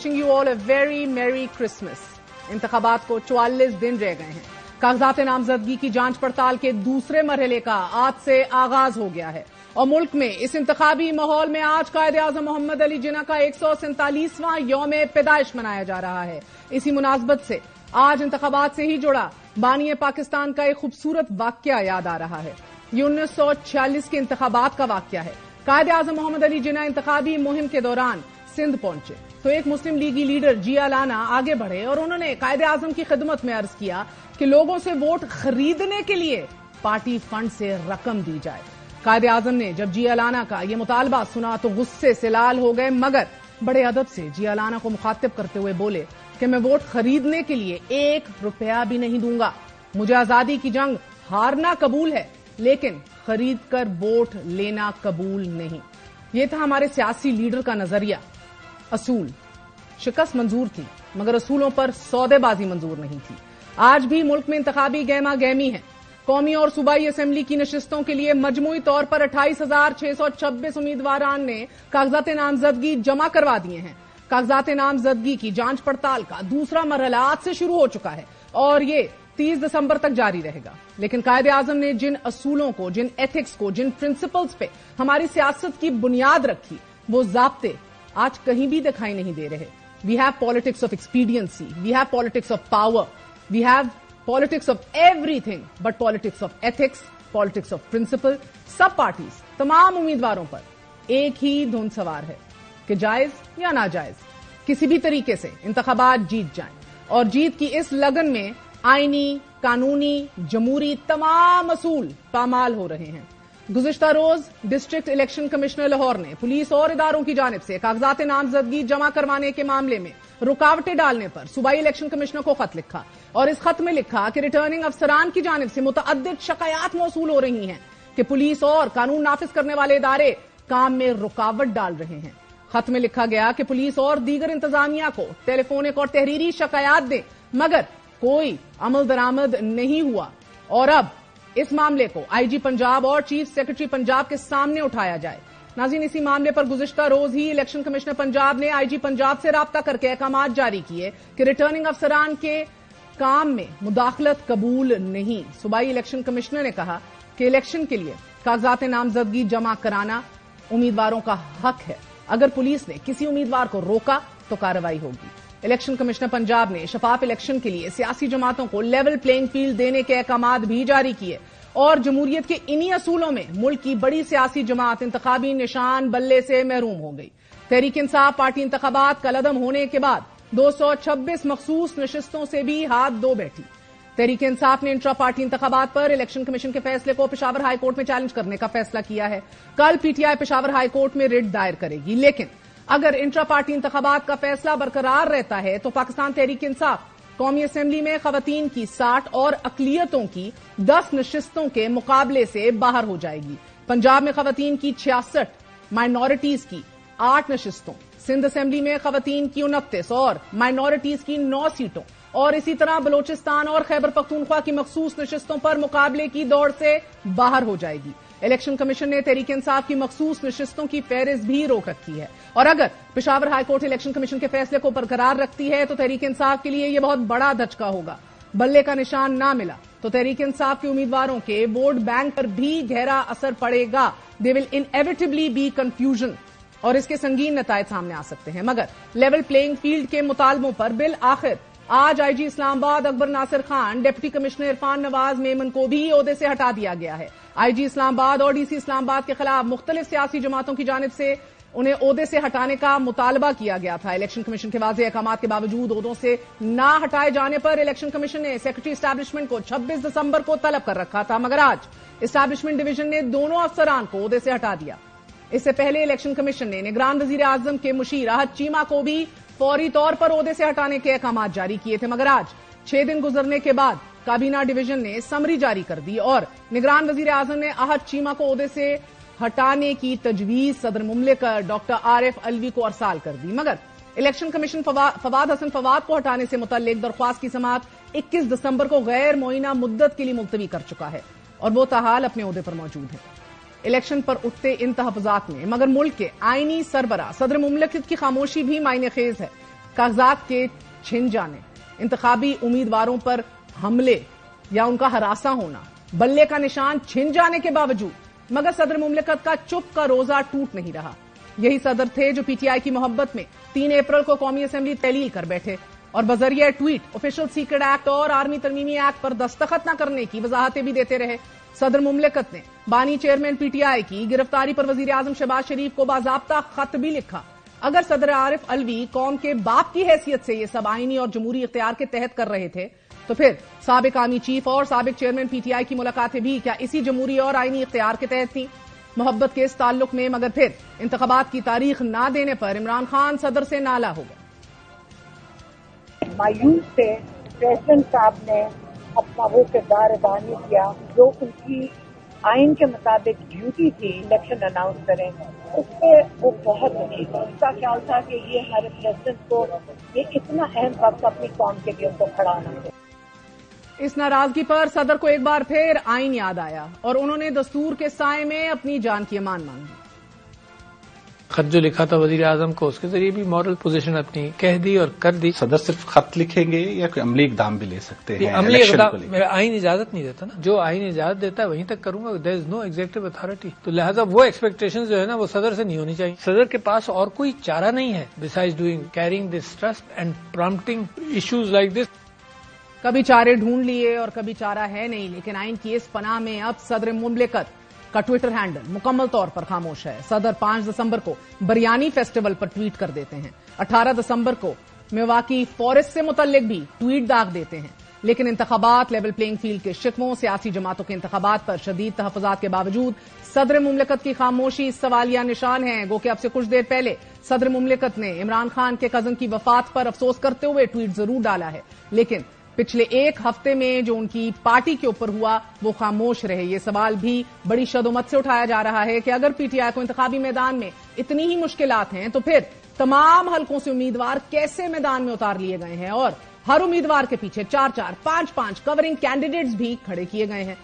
Wishing you all a very merry Christmas. इंतखाबात को 44 दिन रह गए हैं। कागजात नामजदगी की जांच पड़ताल के दूसरे मरहले का आज से आगाज हो गया है और मुल्क में इस इंतखाबी माहौल में आज कायदे आजम मोहम्मद अली जिन्ना का 147वां यौम पैदाइश मनाया जा रहा है। इसी मुनासबत से आज इंतखाबात से ही जुड़ा बानिए पाकिस्तान का एक खूबसूरत वाकया याद आ रहा है। ये 1946 के इंतखाबात का वाकया है। कायदे आजम मोहम्मद अली जिन्ना इंतखाबी मुहिम के दौरान सिंध पहुंचे तो एक मुस्लिम लीगी लीडर जिया लाना आगे बढ़े और उन्होंने कायदे आजम की खिदमत में अर्ज किया कि लोगों से वोट खरीदने के लिए पार्टी फंड से रकम दी जाए। कायदे आजम ने जब जिया लाना का यह मुतालबा सुना तो गुस्से से लाल हो गए, मगर बड़े अदब से जिया लाना को मुखातिब करते हुए बोले कि मैं वोट खरीदने के लिए 1 रुपया भी नहीं दूंगा। मुझे आजादी की जंग हारना कबूल है, लेकिन खरीद कर वोट लेना कबूल नहीं। ये था हमारे सियासी लीडर का नजरिया। असूल शिकस्त मंजूर थी, मगर असूलों पर सौदेबाजी मंजूर नहीं थी। आज भी मुल्क में इंतखाबी गहमा गहमी है। कौमी और सूबाई असेंबली की नशिस्तों के लिए मजमूई तौर पर 28,626 उम्मीदवारान ने कागजात नामजदगी जमा करवा दिए हैं। कागजात नामजदगी की जांच पड़ताल का दूसरा मरहला आज से शुरू हो चुका है और ये 30 दिसंबर तक जारी रहेगा। लेकिन कायदे आजम ने जिन असूलों को, जिन एथिक्स को, जिन प्रिंसिपल्स पे हमारी सियासत की बुनियाद रखी, वो ज़ाब्ते आज कहीं भी दिखाई नहीं दे रहे। We have politics of expediency, we have politics of power, we have politics of everything but politics of ethics, politics of principle. सब पार्टीज, तमाम उम्मीदवारों पर एक ही धुन सवार है कि जायज या नाजायज किसी भी तरीके से इंतखाबात जीत जाएं और जीत की इस लगन में आईनी, कानूनी, जमहूरी तमाम असूल पामाल हो रहे हैं। गुज़िश्ता रोज डिस्ट्रिक्ट इलेक्शन कमिश्नर लाहौर ने पुलिस और इदारों की जानिब से कागजात नामजदगी जमा करवाने के मामले में रुकावटें डालने पर सूबाई इलेक्शन कमिश्नर को खत लिखा और इस खत में लिखा कि रिटर्निंग अफसरान की जानिब से मुतअद्दिद शिकायत मौसूल हो रही हैं कि पुलिस और कानून नाफिज करने वाले इदारे काम में रुकावट डाल रहे हैं। खत में लिखा गया कि पुलिस और दीगर इंतजामिया को टेलीफोनिक और तहरीरी शिकायत दें, मगर कोई अमल दरामद नहीं हुआ और अब इस मामले को आईजी पंजाब और चीफ सेक्रेटरी पंजाब के सामने उठाया जाए। नाज़रीन, इसी मामले पर गुज़िश्ता रोज ही इलेक्शन कमिश्नर पंजाब ने आईजी पंजाब से राब्ता करके अहकाम जारी किए कि रिटर्निंग अफसरान के काम में मुदाखलत कबूल नहीं। सूबाई इलेक्शन कमिश्नर ने कहा कि इलेक्शन के लिए कागजात नामजदगी जमा कराना उम्मीदवारों का हक है। अगर पुलिस ने किसी उम्मीदवार को रोका तो कार्रवाई होगी। इलेक्शन कमिश्नर पंजाब ने शफाफ इलेक्शन के लिए सियासी जमातों को लेवल प्लेइंग फील्ड देने के अहकाम भी जारी किए और जमहूरियत के इन्हीं असूलों में मुल्क की बड़ी सियासी जमात इंतखाबी निशान बल्ले से महरूम हो गई। तहरीक इंसाफ पार्टी इंतखाबात कलअदम होने के बाद 226 मखसूस नशिस्तों से भी हाथ धो बैठी। तहरीक इंसाफ ने इंट्रा पार्टी इंतखाबात पर इलेक्शन कमीशन के फैसले को पेशावर हाईकोर्ट में चैलेंज करने का फैसला किया है। कल पीटीआई पेशावर हाईकोर्ट में रिट दायर करेगी, लेकिन अगर इंट्रा पार्टी इंतखाबात का फैसला बरकरार रहता है तो पाकिस्तान तहरीक इंसाफ कौमी असेंबली में खवातीन की 60 और अकलियतों की 10 नशिस्तों के मुकाबले से बाहर हो जाएगी। पंजाब में खवातीन की 66, माइनॉरिटीज की 8 नशिस्तों, सिंध असेंबली में खवातीन की 29 और माइनॉरिटीज की 9 सीटों और इसी तरह बलोचिस्तान और खैबर पख्तूनख्वा की मखसूस नशिस्तों पर मुकाबले की दौड़ से बाहर हो जाएगी। इलेक्शन कमीशन ने तहरीक इंसाफ की मखसूस नशिस्तों की फहरिस्त भी रोक रखी है और अगर पेशावर हाईकोर्ट इलेक्शन कमीशन के फैसले को बरकरार रखती है तो तहरीक इंसाफ के लिए यह बहुत बड़ा धचका होगा। बल्ले का निशान ना मिला तो तहरीक इंसाफ के उम्मीदवारों के वोट बैंक पर भी गहरा असर पड़ेगा। They will inevitably be confusion और इसके संगीन नतायज सामने आ सकते हैं। मगर लेवल प्लेइंग फील्ड के मुतालबों पर बिल आखिर आज IG Islamabad Akbar Nasir Khan, deputy commissioner Irfan Nawaz Memon को भी ओहदे से हटा दिया गया है। आईजी इस्लामाबाद और डीसी इस्लामाबाद के खिलाफ मुख्तलिफ सियासी जमातों की जानिब से उन्हें ओहदे से हटाने का मुतालबा किया गया था। इलेक्शन कमीशन के वाज़ेह अहकामात के बावजूद ओहदों से ना हटाए जाने पर इलेक्शन कमीशन ने सेक्रेटरी एस्टैब्लिशमेंट को 26 दिसंबर को तलब कर रखा था, मगर आज एस्टैब्लिशमेंट डिवीजन ने दोनों अफसरान को ओहदे से हटा दिया। इससे पहले इलेक्शन कमीशन ने निगरान वजीर आजम के मुशीर आहत चीमा को भी फौरी तौर पर ओहदे से हटाने के अहकाम जारी किए थे, मगर आज 6 दिन गुजरने के बाद काबीना डिवीजन ने समरी जारी कर दी और निगरान वजीर आजम ने आहत चीमा को ओहदे से हटाने की तजवीज सदर मुमलिकत डॉक्टर आरिफ अलवी को अरसाल कर दी। मगर इलेक्शन कमीशन फवाद हसन फवाद को हटाने से मुतल्लिक दरख्वास्त की समाअत 21 दिसंबर को गैर मुइना मुद्दत के लिए मुलतवी कर चुका है और वो ताहाल अपने ओहदे पर मौजूद है। इलेक्शन पर उठते इन तहफ़्फ़ुज़ात में मगर मुल्क के आईनी सरबरा सदर मुमलिकत की खामोशी भी मायने खेज है। कागजात के छिन जाने, इंतखाबी उम्मीदवारों पर हमले या उनका हरासा होना, बल्ले का निशान छिन जाने के बावजूद मगर सदर मुमलिकत का चुप का रोजा टूट नहीं रहा। यही सदर थे जो पीटीआई की मोहब्बत में 3 अप्रैल को कौमी असेंबली तहलील कर बैठे और बजरिया ट्वीट ऑफिशियल सीक्रेट एक्ट और आर्मी तरमीमी एक्ट पर दस्तखत न करने की वजाहतें भी देते रहे। सदर मुमलिकत ने बानी चेयरमैन पीटीआई की गिरफ्तारी पर वजीर आजम शहबाज शरीफ को बाजाब्ता खत भी लिखा। अगर सदर आरिफ अलवी कौम के बाप की हैसियत से ये सब आईनी और जमहूरी इख्तियार के तहत कर रहे थे तो फिर साबिक आर्मी चीफ और साबिक चेयरमैन पीटीआई की मुलाकातें भी क्या इसी जमहूरी और आईनी इख्तियार के तहत थी? मोहब्बत के इस ताल्लुक में मगर फिर इंतखाबात की तारीख ना देने पर इमरान खान सदर से नाला हो गए। मायूस से प्रेसिडेंट साहब ने अपना वो किरदार अदा नहीं किया जो उनकी आइन के मुताबिक ड्यूटी थी इलेक्शन अनाउंस करें, उस पर वो बहुत दुखी था। उसका ख्याल था कि ये हमारे प्रेसिडेंट को ये इतना अहम वक्त अपनी कौम के लिए उनको खड़ा होना चाहिए। इस नाराजगी पर सदर को एक बार फिर आइन याद आया और उन्होंने दस्तूर के साए में अपनी जान की अमान मांगी। खत जो लिखा था वजीर आजम को, उसके जरिए भी मॉरल पोजीशन अपनी कह दी और कर दी। सदर सिर्फ खत लिखेंगे या कोई अमली इकदाम भी ले सकते हैं? अमली इकदाम मेरा आइन इजाजत नहीं देता ना, जो आइन इजाजत देता है वहीं तक करूंगा। There is no executive authority, तो लिहाजा वो एक्सपेक्टेशंस जो है ना वो सदर से नहीं होनी चाहिए। सदर के पास और कोई चारा नहीं है besides doing carrying this trust and prompting issues like this. कभी चारे ढूंढ लिए और कभी चारा है नहीं, लेकिन आइन की इस पनाह में अब सदर मुमलिकत का ट्विटर हैंडल मुकम्मल तौर पर खामोश है। सदर 5 दिसंबर को बिरयानी फेस्टिवल पर ट्वीट कर देते हैं, 18 दिसंबर को मिल्वाकी फॉरेस्ट से मुतल्लिक भी ट्वीट दाग देते हैं, लेकिन इंतखाबात, लेवल प्लेइंग फील्ड के शिकवों, सियासी जमातों के इंतखाबात पर शदीद तहफ़्फ़ुज़ात के बावजूद सदर मुमलिकत की खामोशी सवालिया निशान है। गो कि अब से कुछ देर पहले सदर मुमलिकत ने इमरान खान के कजन की वफात पर अफसोस करते हुए ट्वीट जरूर डाला है, लेकिन पिछले एक हफ्ते में जो उनकी पार्टी के ऊपर हुआ वो खामोश रहे। ये सवाल भी बड़ी शदोमत से उठाया जा रहा है कि अगर पीटीआई को इंतखाबी मैदान में इतनी ही मुश्किलात हैं तो फिर तमाम हलकों से उम्मीदवार कैसे मैदान में उतार लिए गए हैं और हर उम्मीदवार के पीछे 4-4, 5-5 कवरिंग कैंडिडेट्स भी खड़े किए गए हैं।